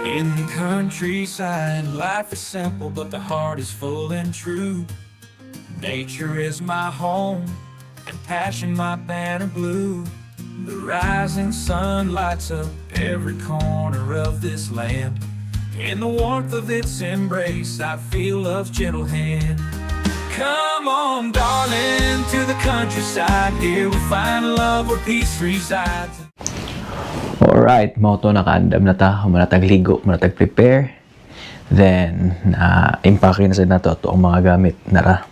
In the countryside, life is simple, but the heart is full and true. Nature is my home, and passion my banner blue. The rising sun lights up every corner of this land. In the warmth of its embrace, I feel love's gentle hand. Come on, darling, to the countryside. Here we'll find love where peace resides. Alright, mao to nakaandam na ta, manatagligo, manatag-prepare. Then, impake na sa nato ito ang mga gamit nara.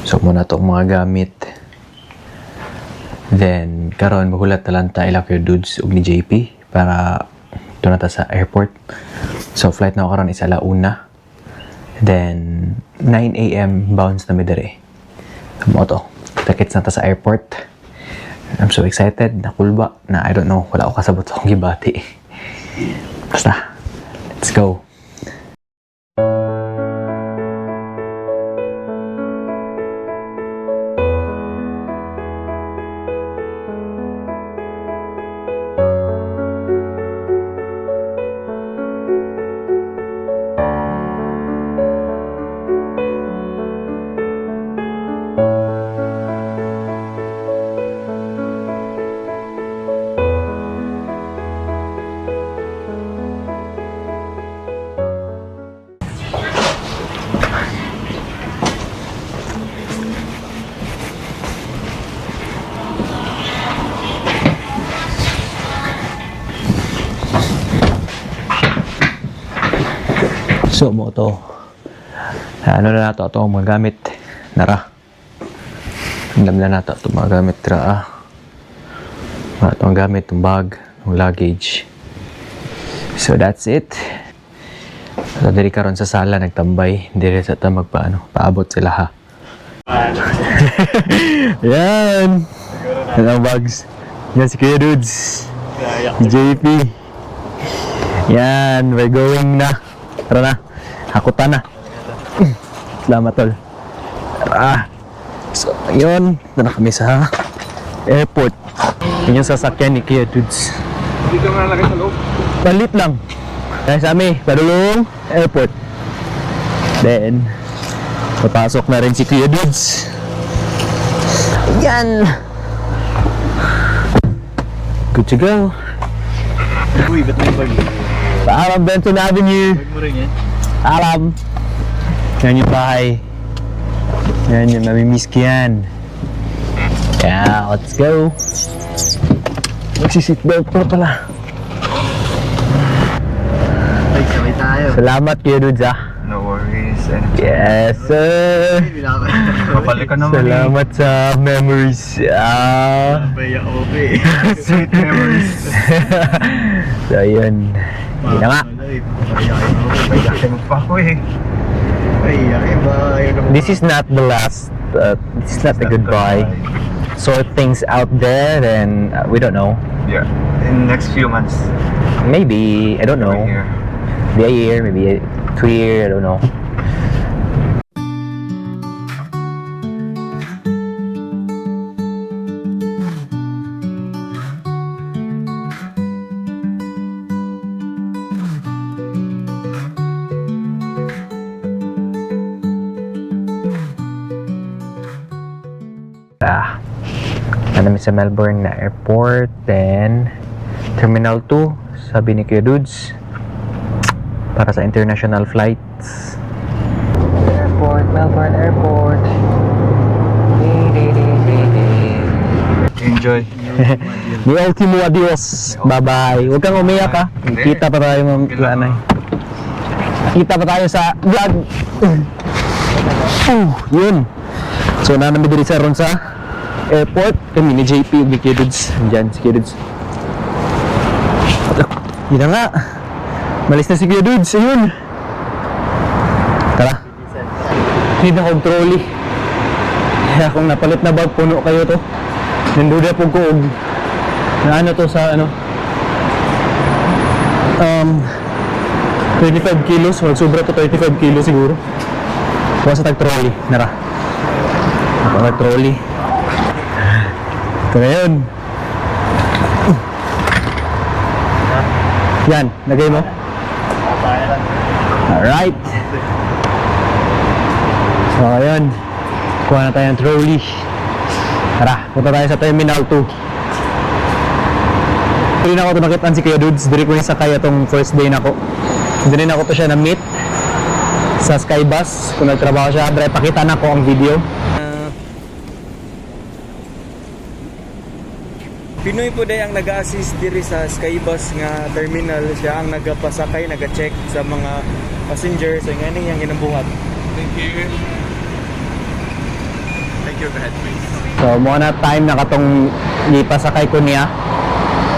So, muna ito ang mga gamit. Then, karon magulat na lang ta ila kayo dudes ug ni JP para ito na ta sa airport. So, flight na ako karon isa launa. Then, 9 AM bounce na midere. Mo to, tickets na ta sa airport. I'm so excited, nakulba, na I don't know, wala ako kasabot sa akong gibati. Basta, let's go. So, mo to. Ano na nato ito, mga gamit. Nara. Alam na nato ito, mga gamit. Tara. Ito ang gamit, itong bag, itong luggage. So, that's it. So, diri karon sa sala, nagtambay. Diri sa ito paabot sila ha. Yan. Yan ang bags. Yan si Kuya Dudes. JP. Yan, we're going na. Tara na. Hakutan na. Salamat tol. Tara. So, yun. Tara kami sa airport. Yun yung sasakyan ni Kuya Dudes. Dito nga lagay sa loob. Palit lang. Dahil sa amin, padulong airport. Then, papasok na rin si Kuya Dudes. Yan. Good to go. Uy, ba't may bag? Paalam, Benton Avenue. Bag mo rin yan. Alam. Yan yung bahay. Yan yung mamimiss ko yan. Yeah, let's go. Magsi-seatbelt pa pala. Ay, sabay tayo. Salamat Kuya Dudes ah. No worries. Yes sir. Kapalik ka naman. Salamat sa memories. Sabay ako eh. Sweet memories. So yun. Hindi na nga. This is not the last. This is not a goodbye. Sort things out there, then we don't know. Yeah. In next few months. Maybe I don't know. Maybe a year, maybe 2 years. I don't know. Namin sa Melbourne na airport, then Terminal 2, sabi ni Kuya Dudes, para sa international flights. Airport, Melbourne Airport. Enjoy. Mi ultimo adios. Bye-bye. Huwag kang umiyak ha. Kita pa tayo mga kita pa tayo sa vlog. Yun. So, nanami diri sa ron sa airport. Kami ni JP ug ni Kuya Dudes. Diyan si Kuya Dudes. Yun na nga. Malis na si Kuya Dudes. Ayun. Tara. Hindi na kong trolley. Kaya kung napalit na bag, puno kayo to. Nanduda po ko na ano to sa ano 25 kilos. Wag sobra to 25 kilos siguro. Kuha sa tag-trolley. Nara. Ako trolley. Ito na yun. Yan, lagay mo. Alright. So, ayun. Kuha na tayo ng trolley. Tara, punta tayo sa Terminal 2. Hindi na ako ito nakitaan si Kuya Dudes. Diri ko yung sakay itong first day na ko. Hindi rin ako to siya na-meet sa Skybus. Kung nagtrabaho siya, dre, pakita na ko ang video. Pinoy po day ang nag-assist diri sa Skybus nga terminal. Siya ang nagapasakay, naga-check sa mga passengers. So, nga yung ginambuhat. Thank you. Thank you, Brad. So, muna time na katong ipasakay ko niya.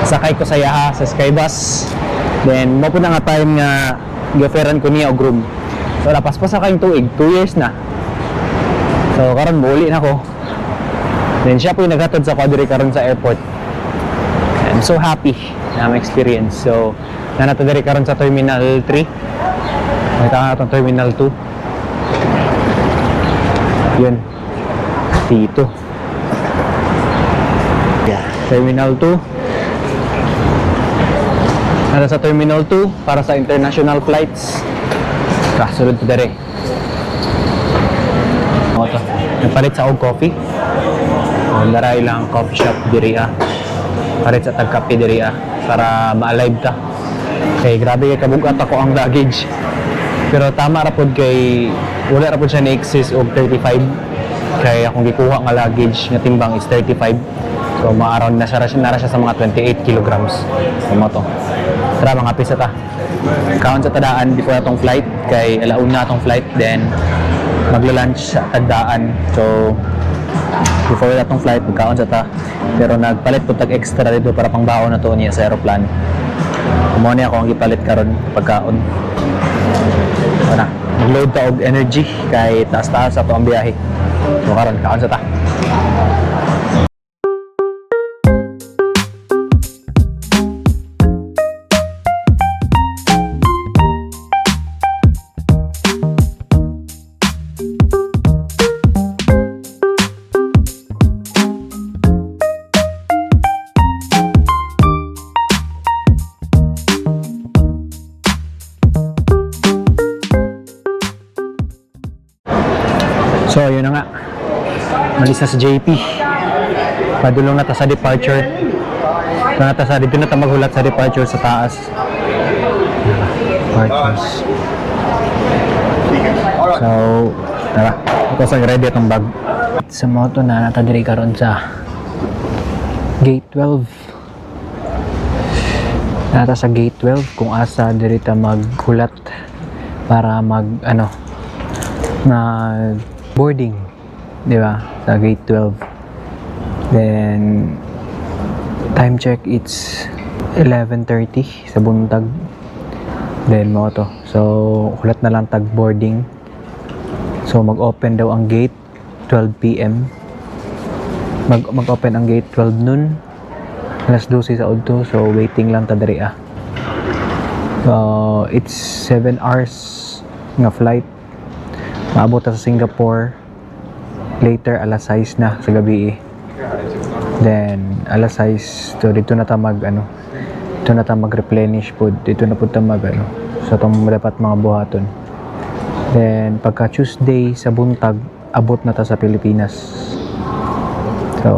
Sakay ko sa yaha sa Skybus. Then, mo po na nga time nga gi-offeran ko niya og room. So, lapas pa sa kayong tuig, 2 years na. So, karon muli na ko. Then, siya po yung naghatod sa Quadri karon sa airport. I'm so happy na experience. So, nanata diri karon sa Terminal 3. Nakita nga itong Terminal 2. Yun. Dito. Yeah. Terminal 2. Nasa sa Terminal 2 para sa international flights. Kasulod po dere. O to. Nagpalit sa og coffee. O, daray lang coffee shop diri palit sa tagkape diri para ma-alive ta. Kay grabe kay kabugat ako ang luggage. Pero tama ra pod kay wala ra pod siya na-excess og 35. Kay akong gikuha nga luggage nga timbang is 35. So ma-around na siya sa mga 28 kilograms. So mo to. Tara mga pisa ta. Count sa tadaan before atong flight kay alauna atong flight, then magla-lunch sa tadaan. So before atong flight magkaon sa ta. Pero nagpalit po tag extra dito para pangbaon na to niya sa aeroplano. Kumo niya ako ang gipalit karon pagkaon. So na, mag-load ta og energy kay taas-taas ato ang biyahe. So karon kaon sa ta. So, yun na nga. Malis na sa JP. Padulong na ta sa departure. Dito na ta maghulat sa departure sa taas. Departures. So, tara. Ito sa ready itong bag. Sa moto na natadiri karon sa Gate 12. Nata sa Gate 12 kung asa diri ta maghulat para boarding, di ba? Sa Gate 12. Then time check, it's 11:30 sa buntag. Then mo to. So kulat na lang tag boarding. So mag-open daw ang gate 12 PM. Mag-open ang gate 12 noon. Alas 12 sa udto. So waiting lang ta diri it's 7 hours nga flight. Maabot sa Singapore later alas 6 na sa gabi. Then alas 6 so dito na ta mag-replenish food. Dito na pud ta sa tong dapat mga buhaton. Then pagka Tuesday sa buntag abot na ta sa Pilipinas. So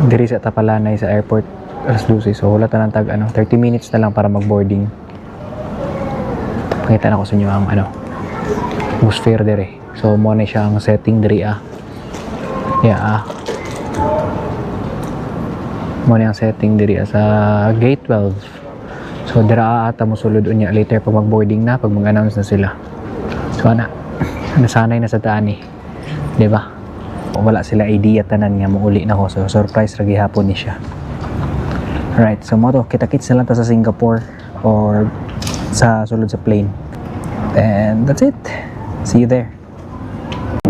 diri sa Tapalanay sa airport alas 12. So wala ta nang tag 30 minutes na lang para mag-boarding. Pakita na ko sa inyo ang atmosphere dire. So mo na siyang setting diri mo na yung setting diri sa gate 12. So dira ata mo sulod unya later pag mag-boarding na, pag mag-announce na sila. So nasanay na sa daan di ba? Wala sila idea tanan nga mauli na ko. So surprise ra gihapon ni siya. Alright, so mo to kita-kits na lang ta sa Singapore or sa sulod sa plane. And that's it. See you there.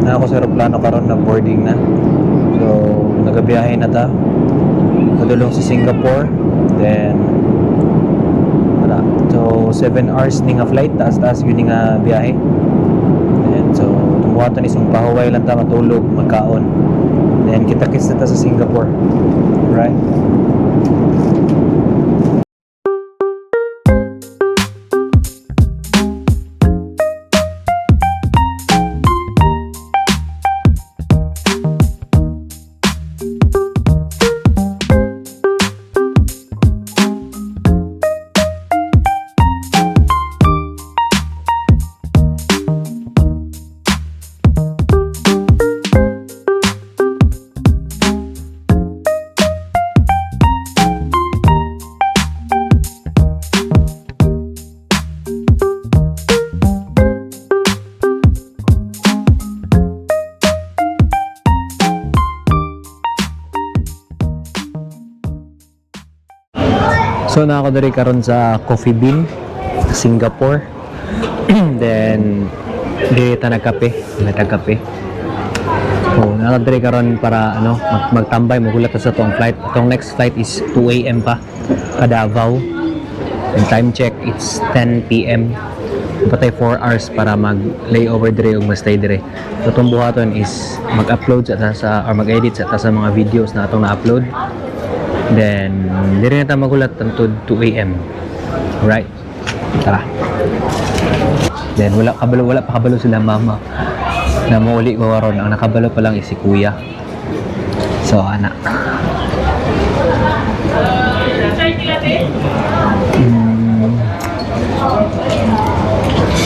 Na ako sa aeroplano karon na boarding na. So nagabiyahe na ta. Padulong sa Singapore. Then wala. So 7 hours ni nga flight, taas-taas yun nga biyahe. And so tumuhaton isang pahuway lang ta matulog, magkaon. Then kita-kits na ta sa Singapore. Right? So na ako diri karon sa Coffee Bean, Singapore. Then dito nagkape, nagkape. So na diri karon para magtambay magulat sa tong flight. Atong next flight is 2 AM pa ka Davao. And time check it's 10 PM. Patay 4 hours para mag-layover dire o mag-stay dire. So itong buhaton is mag-upload sa or mag-edit sa mga videos na atong na-upload. Then dire na ta magulat tantod 2 AM. Alright. Tara. Then wala pa kabalo sila mama na mauli ko karon. Ang nakabalo pa lang is si kuya. So anak.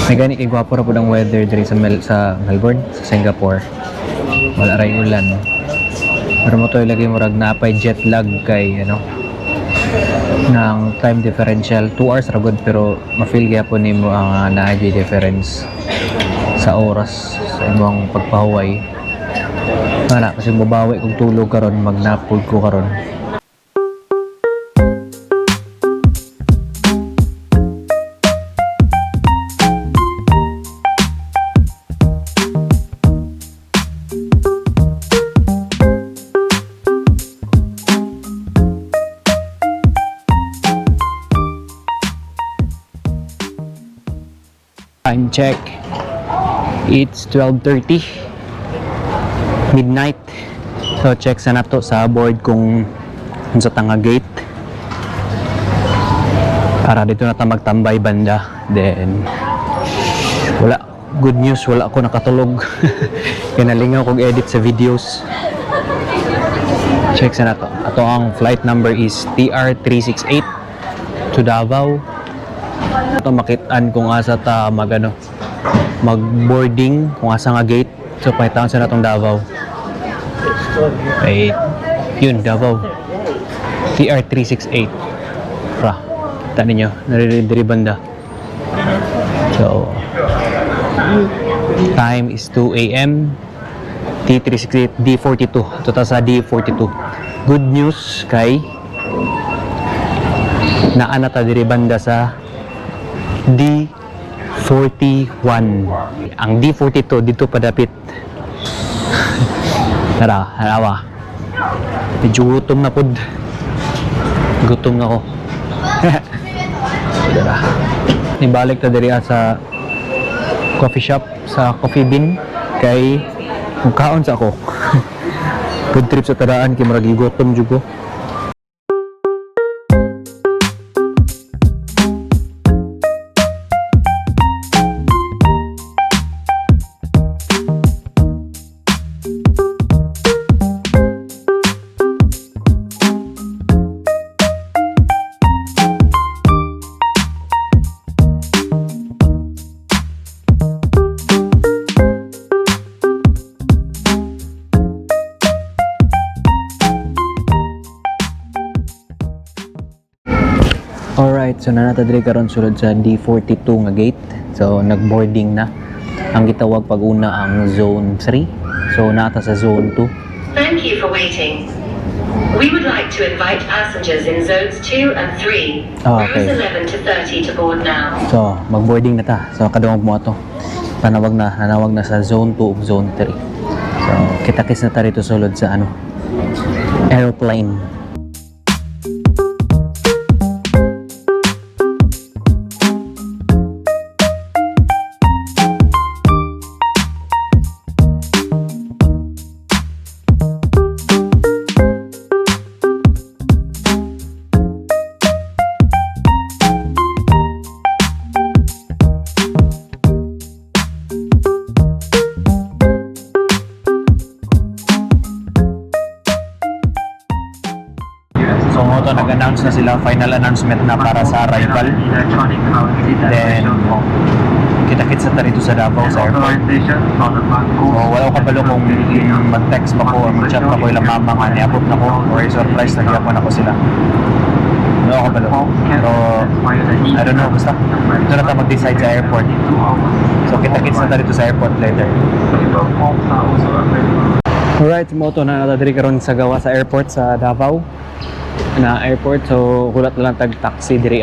May gani kay gwapo ra pud ang weather diri sa Melbourne, sa Singapore. Wala ray ulan. Pero mo to lagi murag napay jet lag kay ng time differential. 2 hours ra gud pero ma-feel gyapon nimo ang naay difference sa oras sa imong pagpahuway. Wala kasi babawi kung tulog karon, magnapod ko karon. Time check. It's 12:30 midnight. So check sa nato sa board kung sa tanga gate para dito na ta magtambay banda. Then wala, good news, wala ako nakatulog. Kinalingaw kog edit sa videos. Check sa nato. Ato ang flight number is TR368 to Davao. Ito makitaan kung asa ta mag-boarding, kung asa nga gate. So pahitaan sa natong Davao. Wait, yun Davao TR368 ra, kita ninyo naridiri banda. So time is 2 AM. T368 D42. Ito ta sa D42. Good news kay naana ta diri banda sa D41. Ang D42 dito padapit. Tara, harawa. Medyo gutom na pod. Gutom na ko. Tara. Nibalik ta diri sa coffee shop, sa Coffee Bean kay mukhaon sa ako. Good trip sa tadaan kay murag gutom jud ko. Alright, so nanata diri karon sulod sa D42 nga gate. So nag-boarding na. Ang gitawag pag una ang zone 3. So nata sa zone 2. Thank you for waiting. We would like to invite passengers in zones 2 and 3, Okay. rows 11 to 30 to board now. So mag-boarding na ta. So kadungog mo ato. Nanawag na sa zone 2 ug zone 3. So kita-kits na ta rito sulod sa airplane. So moto nag-announce na sila, final announcement na para sa arrival. Then kita-kits na rito sa Davao sa airport. So wala ko kabalo kung mag-text pa ko or mag-chat pa ko ilang mama nga niabot na ko or surprise na gyapon ako sila. Wala ko kabalo. Pero I don't know, basta ito na ta mag-decide sa airport. So kita-kits na rito sa airport later. Alright, moto na natadiri karon sa gawa sa airport sa Davao. na airport. So hulat na lang tag taxi diri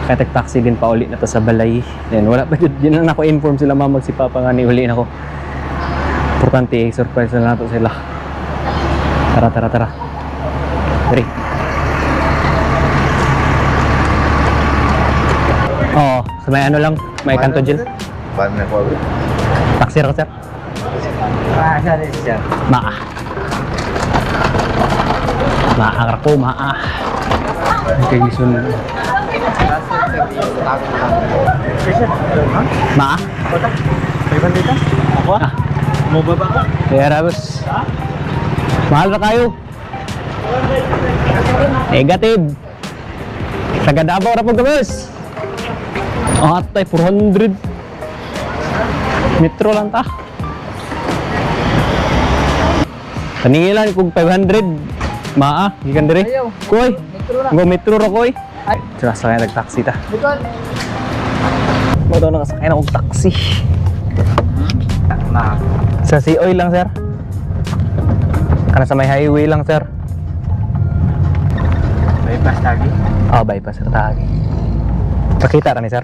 kaya tag taxi din pa uli na to sa balay. Then wala pa din na ako inform sila mamag si Papa nga ni uli na ko. Importante surprise na nato sila. Tara. Diri. Oo, so may ano lang, may kanto dyan. Paano na ko? Taxi ra sir. Maa. Maa ko, maa. Okay, gisun. Maa? May bandita? Ako? Mo ba ba ko? Kaya rabos. Mahal na kayo. Negative. Taga Davao ra po gabos. Atay 400. Metro lang ta. Kanilan kung 500. Maa, gikan dire. Koy. Go metro ra koy. Sasakay nag-taxi ta. Mo daw nakasakay na og taxi. Sa Sea Oil lang, sir. Kana sa may highway lang, sir. Bypass lagi. Bypass sir tagi. Pakita ra ni sir.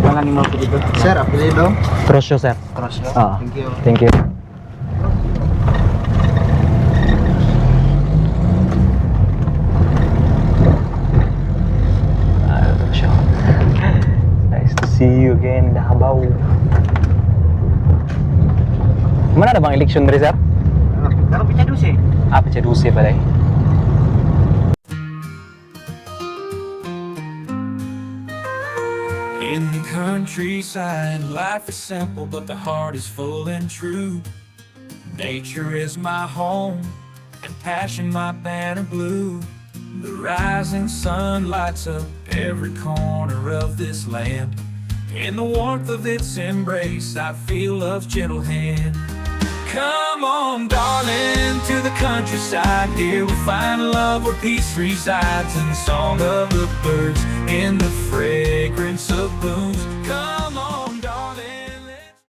Wala ni mo dito. Sir, apelido? Trosyo, sir. Trosyo. Thank you. Thank you. Trosyo. Nice to see you again, Davao. Mana na bang election diri, sir? Pero pichadus eh. Pichadusi pala eh. In the countryside, life is simple, but the heart is full and true. Nature is my home, and passion my banner blue. The rising sun lights up every corner of this land. In the warmth of its embrace, I feel love's gentle hand. Come on, darling, to the countryside. Here we'll find love where peace resides, and the song of the birds in the